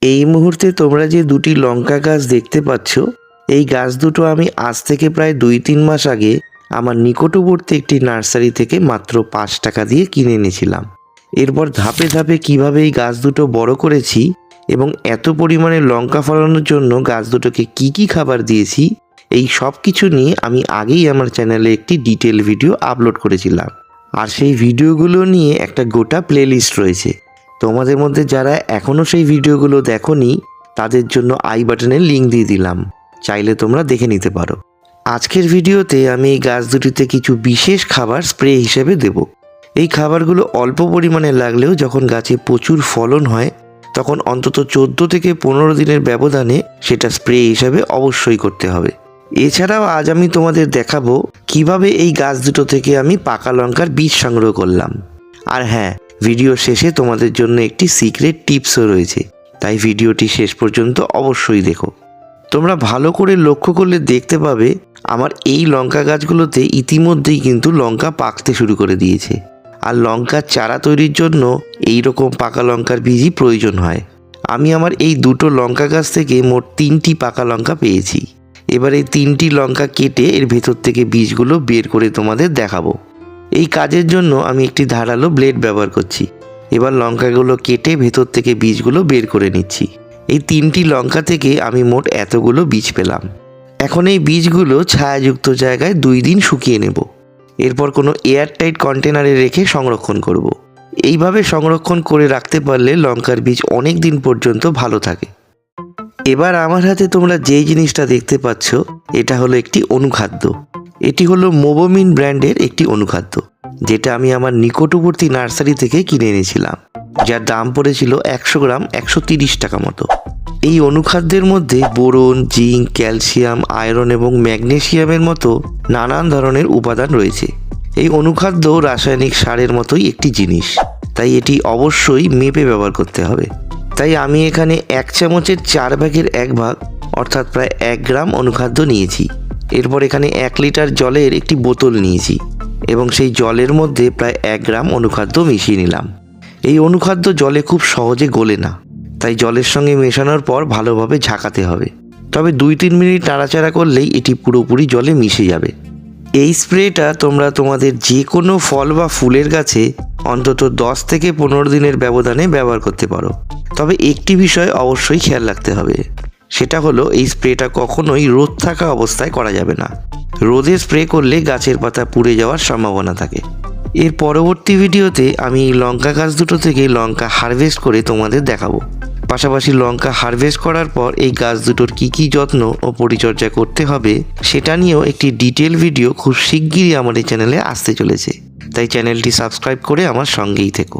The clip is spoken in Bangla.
এই মুহূর্তে তোমরা যে দুটি লঙ্কা গাছ দেখতে পাচ্ছ, এই গাছ দুটো আমি আজ থেকে প্রায় 2-3 মাস আগে আমার নিকটবর্তী একটি নার্সারি থেকে মাত্র 5 টাকা দিয়ে কিনে এনেছিলাম। এরপর ধাপে ধাপে কিভাবে এই গাছ দুটো বড় করেছি এবং এত পরিমাণে লঙ্কা ফলানোর জন্য গাছ দুটোকে কি খাবার দিয়েছি, এই সব কিছু নিয়ে আমি আগেই আমার চ্যানেলে একটি ডিটেল ভিডিও আপলোড করেছিলাম। আর সেই ভিডিওগুলো নিয়ে একটা গোটা প্লেলিস্ট রয়েছে। তোমাদের মধ্যে যারা এখনও সেই ভিডিওগুলো দেখোনি তাদের জন্য আই বাটনের লিঙ্ক দিয়ে দিলাম, চাইলে তোমরা দেখে নিতে পারো। আজকের ভিডিওতে আমি এই গাছ দুটিতে কিছু বিশেষ খাবার স্প্রে হিসেবে দেব। এই খাবারগুলো অল্প পরিমাণে লাগলেও যখন গাছে প্রচুর ফলন হয় তখন অন্তত 14 থেকে 15 দিনের ব্যবধানে সেটা স্প্রে হিসাবে অবশ্যই করতে হবে। এছাড়াও আজ আমি তোমাদের দেখাবো কিভাবে এই গাছ দুটো থেকে আমি পাকা লঙ্কার বীজ সংগ্রহ করলাম। আর হ্যাঁ, ভিডিও শেষে তোমাদের জন্য একটি সিক্রেট টিপসও রয়েছে, তাই ভিডিওটি শেষ পর্যন্ত অবশ্যই দেখো। তোমরা ভালো করে লক্ষ্য করলে দেখতে পাবে আমার এই লঙ্কা গাছগুলোতে ইতিমধ্যেই কিন্তু লঙ্কা পাকতে শুরু করে দিয়েছে। আর লঙ্কার চারা তৈরির জন্য এই রকম পাকা লঙ্কার বীজই প্রয়োজন হয়। আমি আমার এই দুটো লঙ্কা গাছ থেকে মোট 3টি পাকা লঙ্কা পেয়েছি। এবার এই 3টি লঙ্কা কেটে এর ভেতর থেকে বীজগুলো বের করে তোমাদের দেখাবো। এই কাজের জন্য আমি একটি ধারালো ব্লেড ব্যবহার করছি। এবার লঙ্কাগুলো কেটে ভেতর থেকে বীজগুলো বের করে নিচ্ছি। এই 3টি লঙ্কা থেকে আমি মোট এতগুলো বীজ পেলাম। এখন এই বীজগুলো ছায়াযুক্ত জায়গায় 2 দিন শুকিয়ে নেব। এরপর কোনো এয়ারটাইট কন্টেনারে রেখে সংরক্ষণ করব। এইভাবে সংরক্ষণ করে রাখতে পারলে লঙ্কার বীজ অনেক দিন পর্যন্ত ভালো থাকে। এবার আমার হাতে তোমরা যেই জিনিসটা দেখতে পাচ্ছ এটা হলো একটি অনুখাদ্য। এটি হলো মোবোমিন ব্র্যান্ডের একটি অনুখাদ্য, যেটা আমি আমার নিকটবর্তী নার্সারি থেকে কিনে এনেছিলাম, যার দাম পড়েছিল 100 গ্রাম 130 টাকা মতো। এই অনুখাদ্যের মধ্যে বোরন, জিঙ্ক, ক্যালসিয়াম, আয়রন এবং ম্যাগনেসিয়ামের মতো নানান ধরনের উপাদান রয়েছে। এই অনুখাদ্য রাসায়নিক সারের মতোই একটি জিনিস, তাই এটি অবশ্যই মেপে ব্যবহার করতে হবে। তাই আমি এখানে 1 চামচের 4 ভাগের 1 ভাগ অর্থাৎ প্রায় 1 গ্রাম অনুখাদ্য নিয়েছি। এরপর এখানে 1 লিটার জলের একটি বোতল নিয়েছি এবং সেই জলের মধ্যে প্রায় 1 গ্রাম অনুখাদ্য মিশিয়ে নিলাম। এই অনুখাদ্য জলে খুব সহজে গলে না, তাই জলের সঙ্গে মেশানোর পর ভালোভাবে ঝাঁকাতে হবে। তবে 2-3 মিনিট নাড়াচাড়া করলেই এটি পুরোপুরি জলে মিশে যাবে। এই স্প্রেটা তোমরা তোমাদের যে কোনো ফল বা ফুলের গাছে অন্তত 10 থেকে 15 দিনের ব্যবধানে ব্যবহার করতে পারো। তবে একটি বিষয় অবশ্যই খেয়াল রাখতে হবে, সেটা হলো এই স্প্রেটা কখনোই রোদ থাকা অবস্থায় করা যাবে না। রোদে স্প্রে করলে গাছের পাতা পুড়ে যাওয়ার সম্ভাবনা থাকে। এর পরবর্তী ভিডিওতে আমি এই লঙ্কা গাছ দুটো থেকে লঙ্কা হারভেস্ট করে তোমাদের দেখাবো। পাশাপাশি লঙ্কা হারভেস্ট করার পর এই গাছ দুটোর কী যত্ন ও পরিচর্যা করতে হবে সেটা নিয়েও একটি ডিটেল ভিডিও খুব শিগগিরই আমার এই চ্যানেলে আসতে চলেছে। তাই চ্যানেলটি সাবস্ক্রাইব করে আমার সঙ্গেই থেকো।